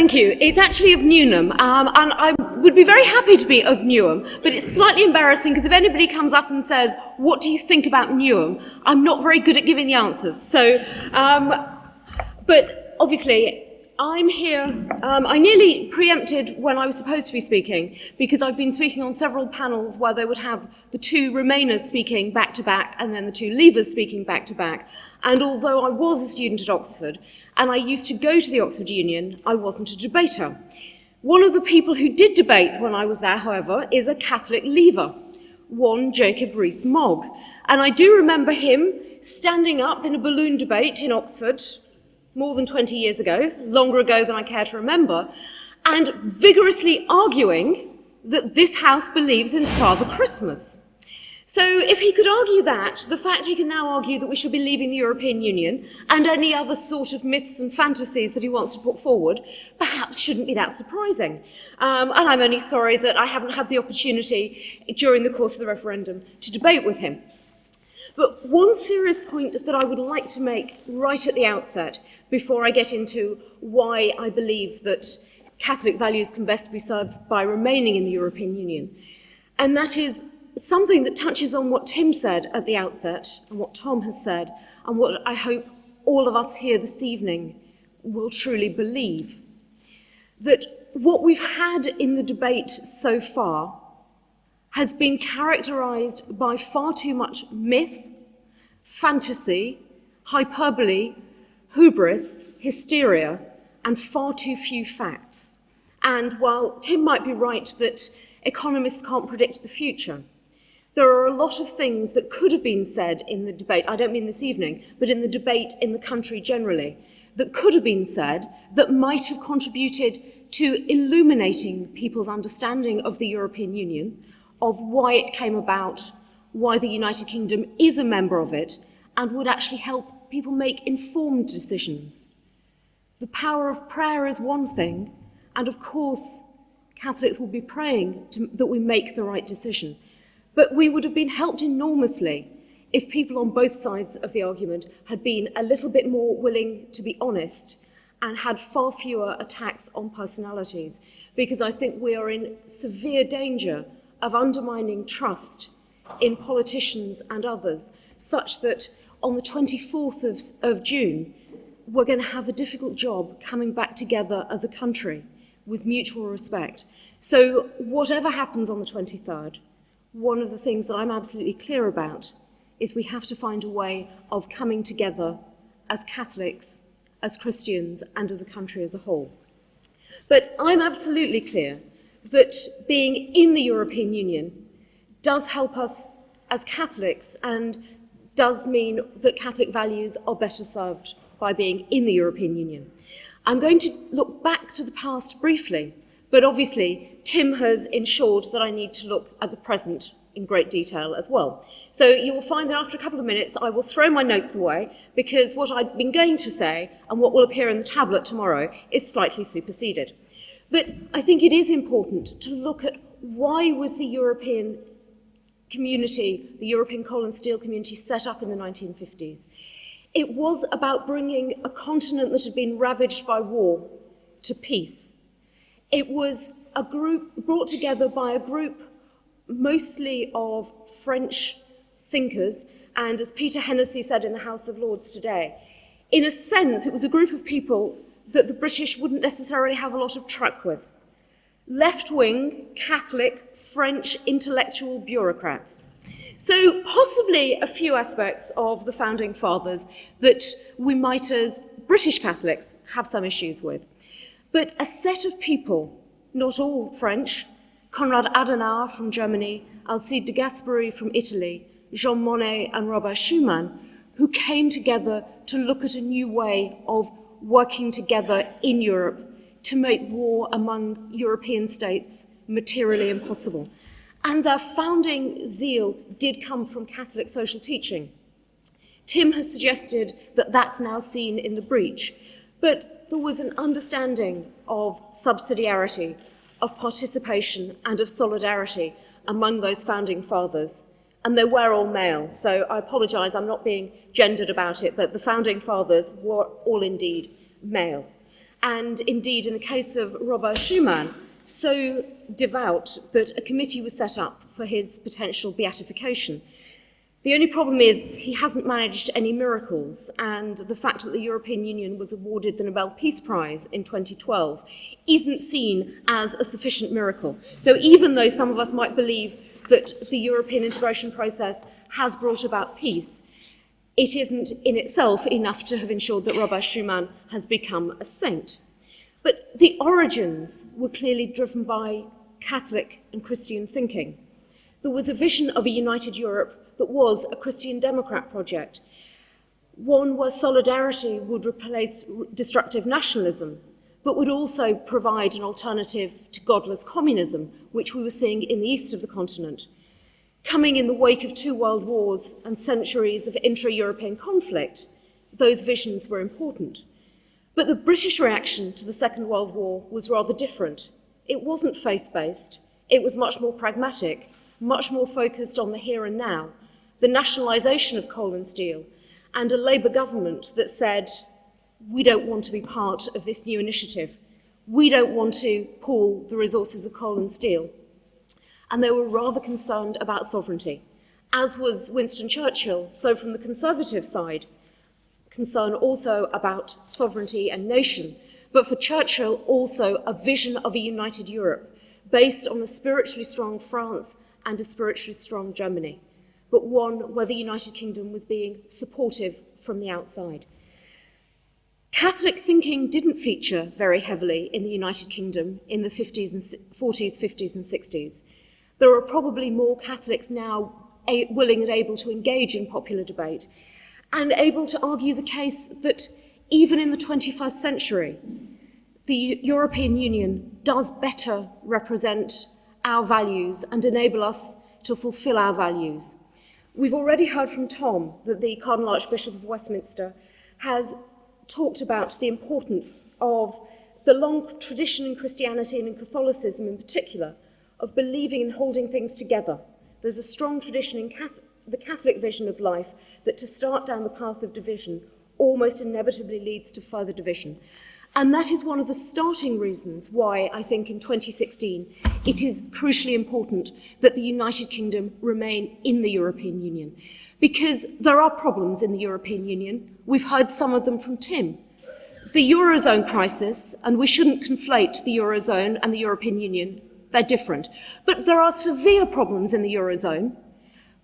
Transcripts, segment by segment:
Thank you. It's actually of Newnham, and I would be very happy to be of Newham, but it's slightly embarrassing because if anybody comes up and says, what do you think about Newham, I'm not very good at giving the answers. So, but obviously, I'm here. I nearly preempted when I was supposed to be speaking because I've been speaking on several panels where they would have the two Remainers speaking back to back and then the two Leavers speaking back to back. And although I was a student at Oxford and I used to go to the Oxford Union, I wasn't a debater. One of the people who did debate when I was there, however, is a Catholic Leaver, one Jacob Rees-Mogg. And I do remember him standing up in a balloon debate in Oxford more than 20 years ago, longer ago than I care to remember, and vigorously arguing that this house believes in Father Christmas. So if he could argue that, the fact he can now argue that we should be leaving the European Union and any other sort of myths and fantasies that he wants to put forward, perhaps shouldn't be that surprising. And I'm only sorry that I haven't had the opportunity during the course of the referendum to debate with him. But one serious point that I would like to make right at the outset, before I get into why I believe that Catholic values can best be served by remaining in the European Union, and that is something that touches on what Tim said at the outset, and what Tom has said, and what I hope all of us here this evening will truly believe. That what we've had in the debate so far has been characterised by far too much myth, fantasy, hyperbole, hubris, hysteria, and far too few facts. And while Tim might be right that economists can't predict the future, there are a lot of things that could have been said in the debate, I don't mean this evening, but in the debate in the country generally, that could have been said that might have contributed to illuminating people's understanding of the European Union, of why it came about, why the United Kingdom is a member of it, and would actually help people make informed decisions. The power of prayer is one thing, and of course, Catholics will be praying that we make the right decision. But we would have been helped enormously if people on both sides of the argument had been a little bit more willing to be honest and had far fewer attacks on personalities, because I think we are in severe danger of undermining trust in politicians and others, such that on the 24th of June, we're going to have a difficult job coming back together as a country with mutual respect. So whatever happens on the 23rd, one of the things that I'm absolutely clear about is we have to find a way of coming together as Catholics, as Christians, and as a country as a whole. But I'm absolutely clear that being in the European Union does help us as Catholics and does mean that Catholic values are better served by being in the European Union. I'm going to look back to the past briefly, but obviously Tim has ensured that I need to look at the present in great detail as well. So you will find that after a couple of minutes I will throw my notes away because what I've been going to say and what will appear in the tablet tomorrow is slightly superseded. But I think it is important to look at why was the European community, the European coal and steel community, set up in the 1950s. It was about bringing a continent that had been ravaged by war to peace. It was a group brought together by a group mostly of French thinkers, and as Peter Hennessy said in the House of Lords today, in a sense it was a group of people that the British wouldn't necessarily have a lot of truck with. Left-wing, Catholic, French intellectual bureaucrats. So possibly a few aspects of the Founding Fathers that we might as British Catholics have some issues with. But a set of people, not all French, Konrad Adenauer from Germany, Alcide de Gasperi from Italy, Jean Monnet and Robert Schuman, who came together to look at a new way of working together in Europe to make war among European states materially impossible. And their founding zeal did come from Catholic social teaching. Tim has suggested that that's now seen in the breach, but there was an understanding of subsidiarity, of participation and of solidarity among those founding fathers, and they were all male. So I apologise, I'm not being gendered about it, but the founding fathers were all indeed male. and indeed in the case of Robert Schuman, so devout that a committee was set up for his potential beatification. The only problem is he hasn't managed any miracles, and the fact that the European Union was awarded the Nobel Peace Prize in 2012 isn't seen as a sufficient miracle. So even though some of us might believe that the European integration process has brought about peace, it isn't in itself enough to have ensured that Robert Schuman has become a saint. But the origins were clearly driven by Catholic and Christian thinking. There was a vision of a united Europe that was a Christian Democrat project, one where solidarity would replace destructive nationalism, but would also provide an alternative to godless communism, which we were seeing in the east of the continent. Coming in the wake of 2 world wars and centuries of intra-European conflict, those visions were important. But the British reaction to the Second World War was rather different. It wasn't faith-based, it was much more pragmatic, much more focused on the here and now, the nationalisation of coal and steel, and a Labour government that said, we don't want to be part of this new initiative. We don't want to pool the resources of coal and steel. And they were rather concerned about sovereignty, as was Winston Churchill. So from the Conservative side, concern also about sovereignty and nation, but for Churchill also a vision of a united Europe, based on a spiritually strong France and a spiritually strong Germany, but one where the United Kingdom was being supportive from the outside. Catholic thinking didn't feature very heavily in the United Kingdom in the 40s, 50s and 60s. There are probably more Catholics now willing and able to engage in popular debate and able to argue the case that even in the 21st century, the European Union does better represent our values and enable us to fulfil our values. We've already heard from Tom that the Cardinal Archbishop of Westminster has talked about the importance of the long tradition in Christianity and in Catholicism in particular of believing and holding things together. There's a strong tradition in the Catholic vision of life that to start down the path of division almost inevitably leads to further division. And that is one of the starting reasons why I think in 2016 it is crucially important that the United Kingdom remain in the European Union. Because there are problems in the European Union. We've heard some of them from Tim. The Eurozone crisis, and we shouldn't conflate the Eurozone and the European Union, they're different. But there are severe problems in the Eurozone,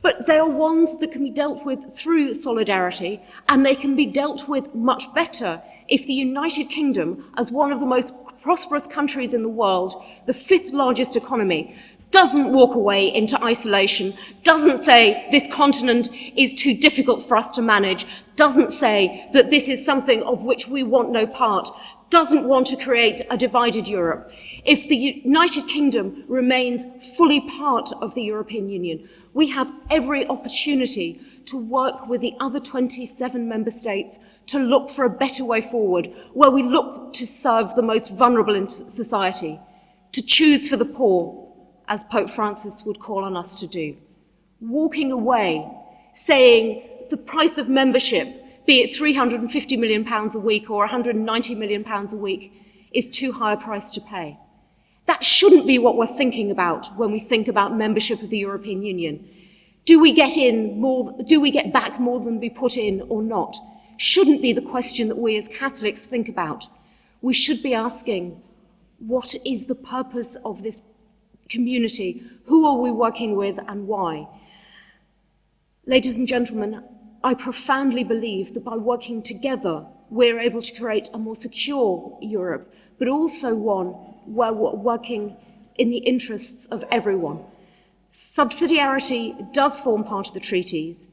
but they are ones that can be dealt with through solidarity, and they can be dealt with much better if the United Kingdom, as one of the most prosperous countries in the world, the 5th largest economy, doesn't walk away into isolation, doesn't say this continent is too difficult for us to manage, doesn't say that this is something of which we want no part, doesn't want to create a divided Europe. If the United Kingdom remains fully part of the European Union, we have every opportunity to work with the other 27 member states to look for a better way forward, where we look to serve the most vulnerable in society, to choose for the poor, as Pope Francis would call on us to do. Walking away, saying the price of membership, be it £350 million a week or £190 million a week, is too high a price to pay. That shouldn't be what we're thinking about when we think about membership of the European Union. Do we get back more than we put in or not? Shouldn't be the question that we as Catholics think about. We should be asking, what is the purpose of this community? Who are we working with and why? Ladies and gentlemen, I profoundly believe that by working together, we're able to create a more secure Europe, but also one where we're working in the interests of everyone. Subsidiarity does form part of the treaties.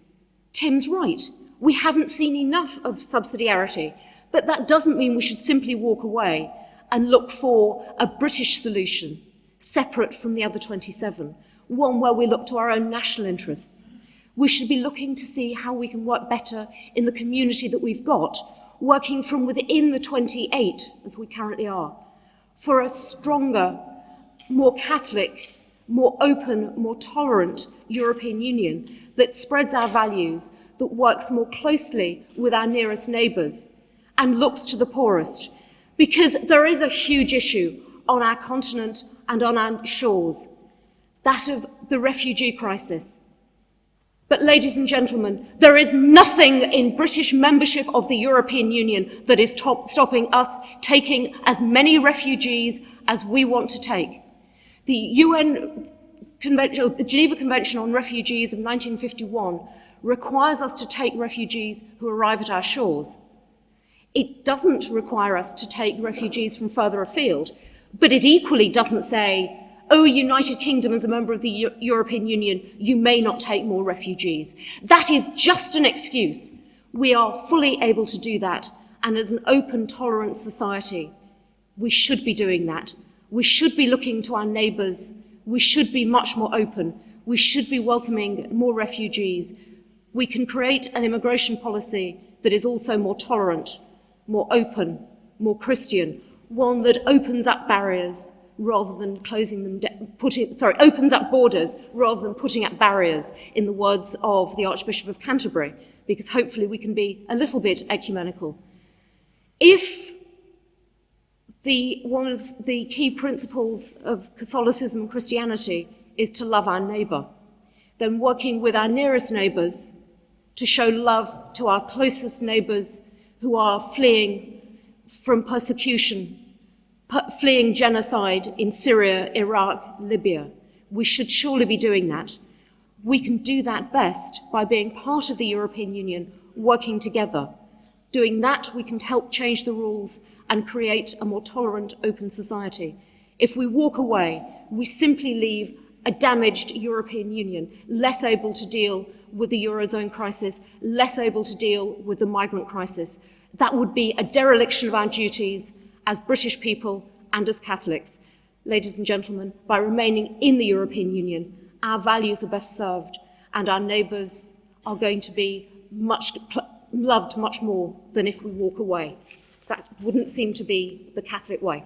Tim's right. We haven't seen enough of subsidiarity, but that doesn't mean we should simply walk away and look for a British solution separate from the other 27, one where we look to our own national interests. We should be looking to see how we can work better in the community that we've got, working from within the 28, as we currently are, for a stronger, more Catholic, more open, more tolerant European Union that spreads our values, that works more closely with our nearest neighbours and looks to the poorest. Because there is a huge issue on our continent and on our shores, that of the refugee crisis. But ladies and gentlemen, there is nothing in British membership of the European Union that is stopping us taking as many refugees as we want to take. The UN Convention, the Geneva Convention on Refugees of 1951 requires us to take refugees who arrive at our shores. It doesn't require us to take refugees from further afield, but it equally doesn't say, oh, United Kingdom, as a member of the European Union, you may not take more refugees. That is just an excuse. We are fully able to do that, and as an open, tolerant society, we should be doing that. We should be looking to our neighbours. We should be much more open. We should be welcoming more refugees. We can create an immigration policy that is also more tolerant, more open, more Christian, one that opens up barriers rather than closing them, opens up borders rather than putting up barriers, in the words of the Archbishop of Canterbury, because hopefully we can be a little bit ecumenical. If one of the key principles of Catholicism and Christianity is to love our neighbour, then working with our nearest neighbours to show love to our closest neighbours who are fleeing from persecution, fleeing genocide in Syria, Iraq, Libya. We should surely be doing that. We can do that best by being part of the European Union, working together. Doing that, we can help change the rules and create a more tolerant, open society. If we walk away, we simply leave a damaged European Union, less able to deal with the Eurozone crisis, less able to deal with the migrant crisis. That would be a dereliction of our duties as British people and as Catholics. Ladies and gentlemen, by remaining in the European Union, our values are best served and our neighbours are going to be loved much more than if we walk away. That wouldn't seem to be the Catholic way.